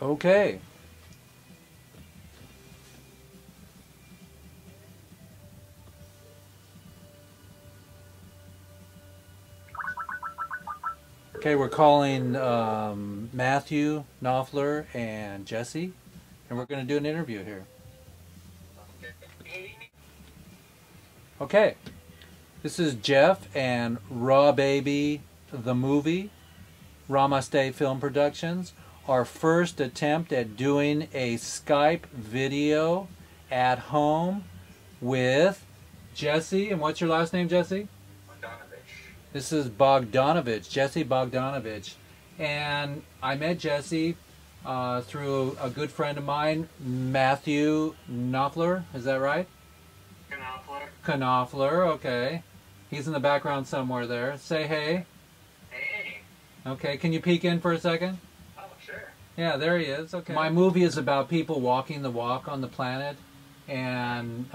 Okay. Okay, we're calling Matthew Knopfler and Jesse, and we're going to do an interview here. Okay, this is Jeff and Raw Baby, the movie, Rama State Film Productions. Our first attempt at doing a Skype video at home with Jesse. And what's your last name, Jesse? This is Bogdanovich, Jesse Bogdanovich. And I met Jesse through a good friend of mine, Matthew Knopfler. Is that right? Knopfler, okay. He's in the background somewhere there. Say hey. Hey. Okay, can you peek in for a second? Oh, sure. Yeah, there he is. Okay. My movie is about people walking the walk on the planet, and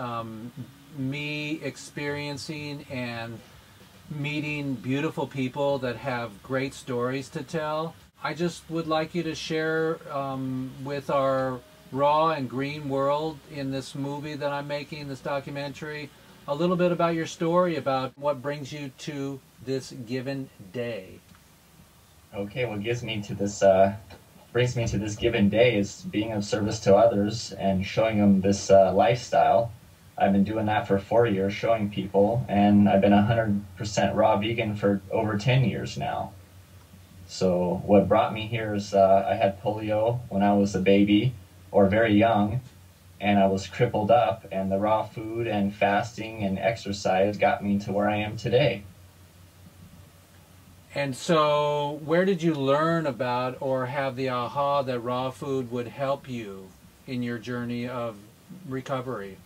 me experiencing and meeting beautiful people that have great stories to tell. I just would like you to share with our raw and green world in this movie that I'm making, this documentary, a little bit about your story, about what brings you to this given day. Okay, what brings me to this given day is being of service to others and showing them this lifestyle. I've been doing that for 4 years, showing people, and I've been 100% raw vegan for over 10 years now. So what brought me here is I had polio when I was a baby, or very young, and I was crippled up, and the raw food and fasting and exercise got me to where I am today. And so where did you learn about or have the aha that raw food would help you in your journey of recovery?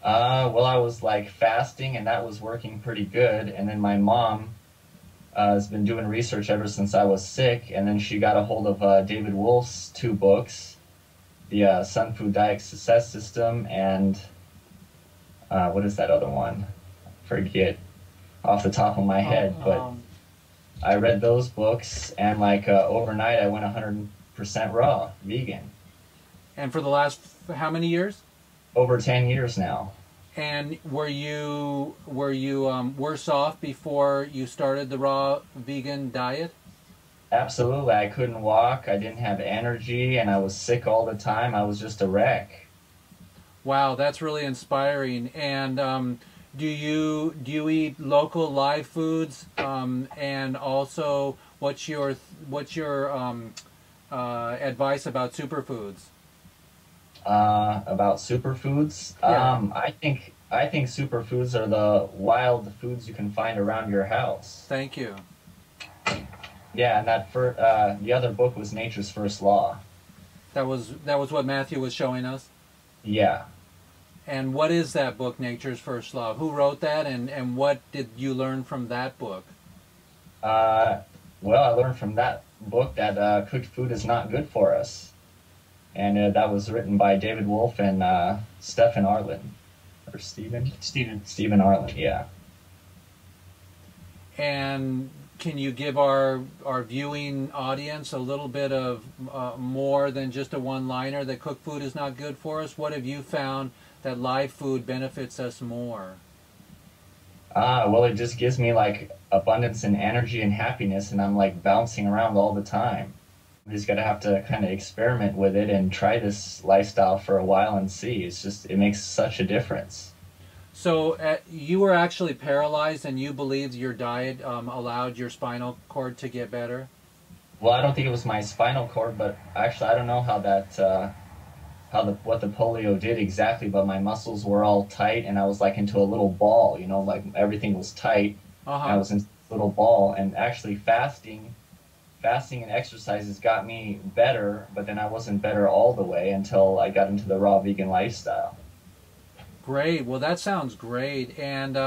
Well, I was like fasting, and that was working pretty good, and then my mom has been doing research ever since I was sick, and then she got a hold of David Wolfe's 2 books, the Sun Food Diet Success System, and what is that other one? Forget off the top of my head, but I read those books, and like overnight I went 100% raw vegan. And for the last how many years? Over 10 years now. And were you worse off before you started the raw vegan diet? Absolutely. I couldn't walk, I didn't have energy, and I was sick all the time. I was just a wreck. Wow, that's really inspiring. And do you eat local live foods? And also, what's your advice about superfoods? About superfoods? Yeah. I think superfoods are the wild foods you can find around your house. Thank you. Yeah, and the other book was Nature's First Law. That was what Matthew was showing us? Yeah. And what is that book, Nature's First Law? Who wrote that, and what did you learn from that book? Well, I learned from that book that cooked food is not good for us. And that was written by David Wolfe and Stephen Arlen. Or Stephen? Stephen Arlen, yeah. And can you give our viewing audience a little bit of more than just a one-liner that cooked food is not good for us? What have you found that live food benefits us more? Well, it just gives me like abundance and energy and happiness, and I'm like bouncing around all the time. You just gotta have to kind of experiment with it and try this lifestyle for a while and see. It makes such a difference. So you were actually paralyzed, and you believed your diet allowed your spinal cord to get better? Well, I don't think it was my spinal cord, but actually I don't know how that what the polio did exactly, but my muscles were all tight, and I was like into a little ball, you know, like everything was tight. And I was in a little ball, and actually fasting and exercises got me better, but then I wasn't better all the way until I got into the raw vegan lifestyle. Great. Well, that sounds great. And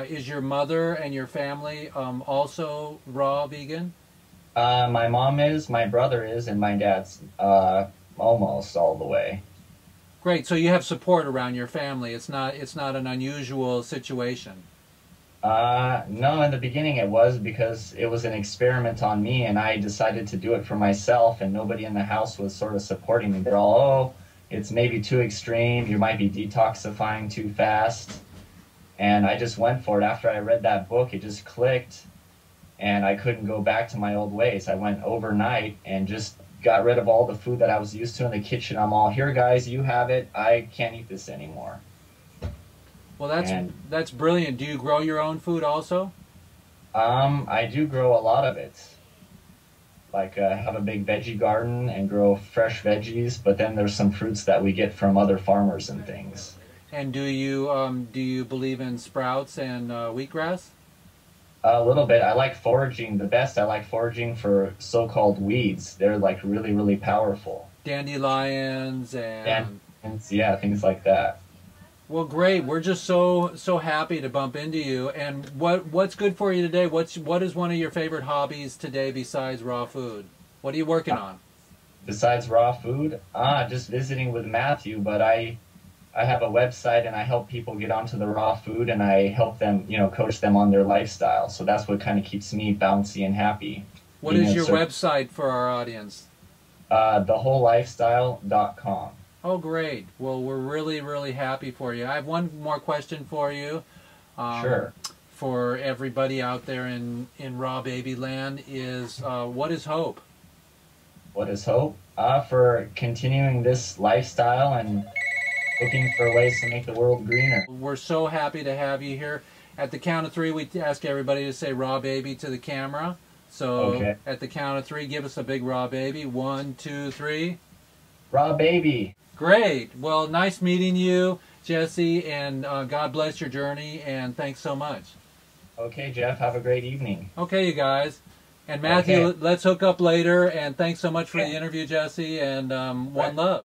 is your mother and your family also raw vegan? My mom is, my brother is, and my dad's almost all the way. Great. So you have support around your family. It's not an unusual situation. No, in the beginning it was because it was an experiment on me and I decided to do it for myself and nobody in the house was sort of supporting me. They're all, oh, it's maybe too extreme, you might be detoxifying too fast. And I just went for it. After I read that book, it just clicked and I couldn't go back to my old ways. I went overnight and just got rid of all the food that I was used to in the kitchen. I'm all, here guys, you have it. I can't eat this anymore. Well, that's brilliant. Do you grow your own food also? I do grow a lot of it. Like, have a big veggie garden and grow fresh veggies, but then there's some fruits that we get from other farmers and things. And do you believe in sprouts and wheatgrass? A little bit. I like foraging. The best, I like foraging for so-called weeds. They're like really, really powerful. Dandelions and yeah, things like that. Well, great. We're just so happy to bump into you. And what's good for you today? What is one of your favorite hobbies today besides raw food? What are you working on? Besides raw food? Just visiting with Matthew, but I have a website and I help people get onto the raw food and I help them, coach them on their lifestyle. So that's what kind of keeps me bouncy and happy. What is your website for our audience? thewholelifestyle.com. Oh, great. Well, we're really, really happy for you. I have one more question for you. Sure. For everybody out there in Raw Baby Land is, what is hope? What is hope? For continuing this lifestyle and looking for ways to make the world greener. We're so happy to have you here. At the count of 3, we ask everybody to say Raw Baby to the camera. So okay. At the count of 3, give us a big Raw Baby. 1, 2, 3. Raw Baby. Great. Well, nice meeting you, Jesse, and God bless your journey, and thanks so much. Okay, Jeff, have a great evening. Okay, you guys. And Matthew, let's hook up later, and thanks so much for the interview, Jesse, and one love.